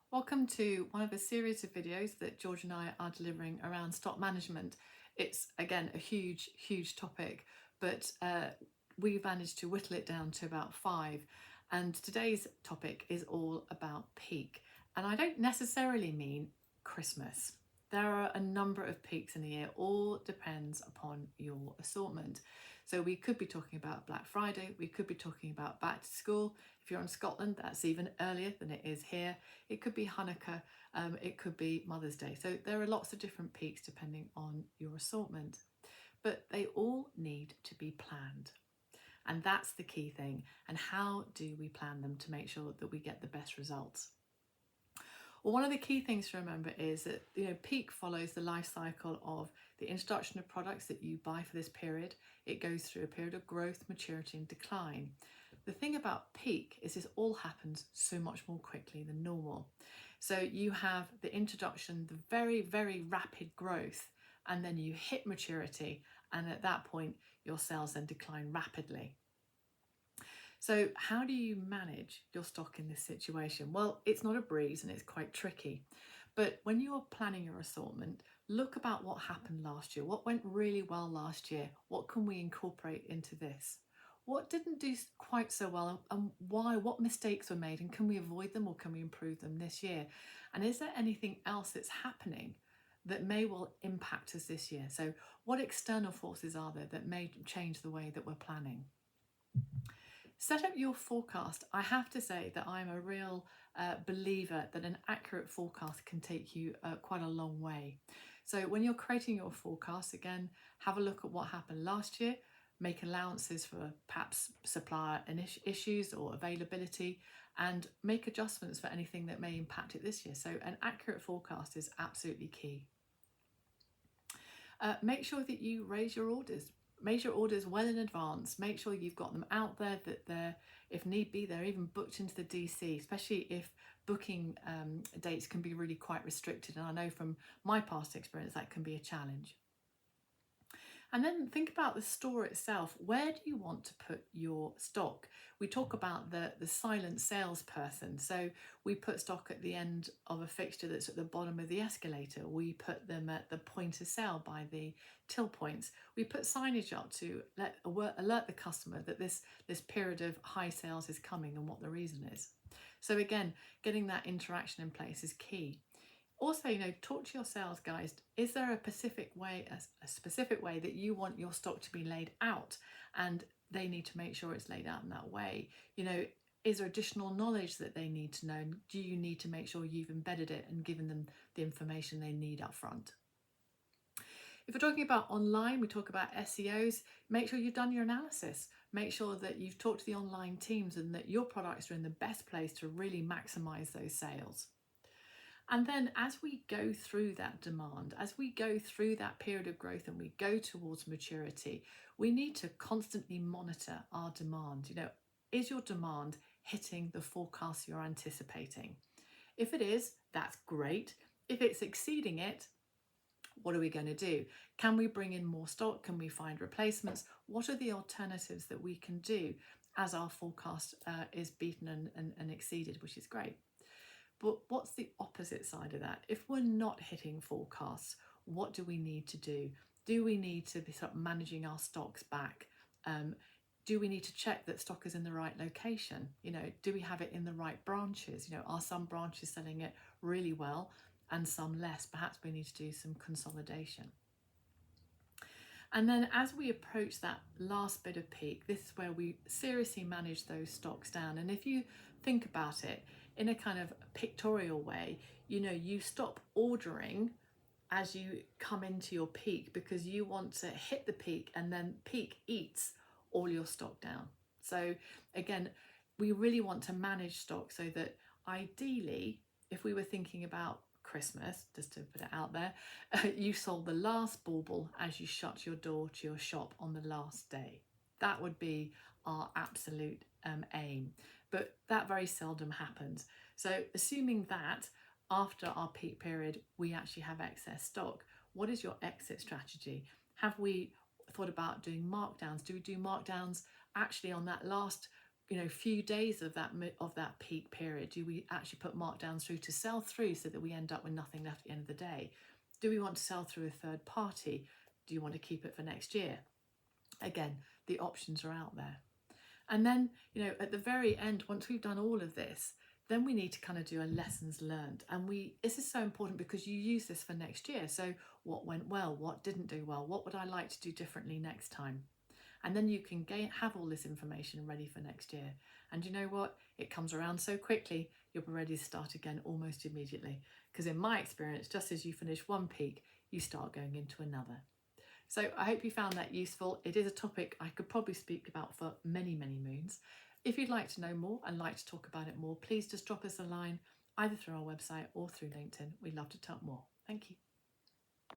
Welcome to one of a series of videos that George and I are delivering around stock management. It's again a huge topic, but we managed to whittle it down to about 5. And today's topic is all about peak. And I don't necessarily mean Christmas. There are a number of peaks in the year, all depends upon your assortment. So we could be talking about Black Friday, we could be talking about back to school. If you're in Scotland, that's even earlier than it is here. It could be Hanukkah, it could be Mother's Day. So there are lots of different peaks depending on your assortment, but they all need to be planned. And that's the key thing. And how do we plan them to make sure that we get the best results? Well, one of the key things to remember is that peak follows the life cycle of the introduction of products that you buy for this period. It goes through a period of growth, maturity, and decline. The thing about peak is this all happens so much more quickly than normal. So you have the introduction, the very rapid growth, and then you hit maturity, and at that point your sales then decline rapidly. So how do you manage your stock in this situation? Well, it's not a breeze and it's quite tricky. But when you're planning your assortment, look about what happened last year. What went really well last year? What can we incorporate into this? What didn't do quite so well and why? What mistakes were made and can we avoid them or can we improve them this year? And is there anything else that's happening that may well impact us this year? So what external forces are there that may change the way that we're planning? Set up your forecast. I have to say that I'm a real believer that an accurate forecast can take you quite a long way. So when you're creating your forecast, again, have a look at what happened last year, make allowances for perhaps supplier issues or availability, and make adjustments for anything that may impact it this year. So an accurate forecast is absolutely key. Make sure that you raise your orders. Make your orders well in advance. Make sure you've got them out there, that they're, if need be, they're even booked into the DC, especially if booking dates can be really quite restricted. And I know from my past experience that can be a challenge. And then think about the store itself. Where do you want to put your stock? We talk about the silent salesperson. So we put stock at the end of a fixture that's at the bottom of the escalator. We put them at the point of sale by the till points. We put signage up to alert the customer that this period of high sales is coming and what the reason is. So again, getting that interaction in place is key. Also, talk to your sales guys. Is there a specific way that you want your stock to be laid out, and they need to make sure it's laid out in that way? Is there additional knowledge that they need to know? Do you need to make sure you've embedded it and given them the information they need up front? If we're talking about online, we talk about SEOs. Make sure you've done your analysis. Make sure that you've talked to the online teams and that your products are in the best place to really maximize those sales. And then as we go through that demand, as we go through that period of growth and we go towards maturity, we need to constantly monitor our demand. Is your demand hitting the forecast you're anticipating? If it is, that's great. If it's exceeding it, what are we going to do? Can we bring in more stock? Can we find replacements? What are the alternatives that we can do as our forecast is beaten and exceeded, which is great. But what's the opposite side of that? If we're not hitting forecasts, what do we need to do? Do we need to be sort of managing our stocks back? Do we need to check that stock is in the right location? Do we have it in the right branches? Are some branches selling it really well and some less? Perhaps we need to do some consolidation. And then as we approach that last bit of peak, this is where we seriously manage those stocks down. And if you think about it in a kind of pictorial way, you stop ordering as you come into your peak because you want to hit the peak, and then peak eats all your stock down. So again, we really want to manage stock so that ideally, if we were thinking about Christmas, just to put it out there, you sold the last bauble as you shut your door to your shop on the last day. That would be our absolute aim, but that very seldom happens. So assuming that after our peak period we actually have excess stock, what is your exit strategy? Have we thought about doing markdowns? Do we do markdowns actually on that last few days of that peak period, do we actually put markdowns through to sell through so that we end up with nothing left at the end of the day? Do we want to sell through a third party? Do you want to keep it for next year? Again, the options are out there. And then, at the very end, once we've done all of this, then we need to kind of do a lessons learned. And this is so important because you use this for next year. So what went well? What didn't do well? What would I like to do differently next time? And then you can have all this information ready for next year. And you know what? It comes around so quickly, you'll be ready to start again almost immediately. Because in my experience, just as you finish one peak, you start going into another. So I hope you found that useful. It is a topic I could probably speak about for many, many moons. If you'd like to know more and like to talk about it more, please just drop us a line either through our website or through LinkedIn. We'd love to talk more. Thank you.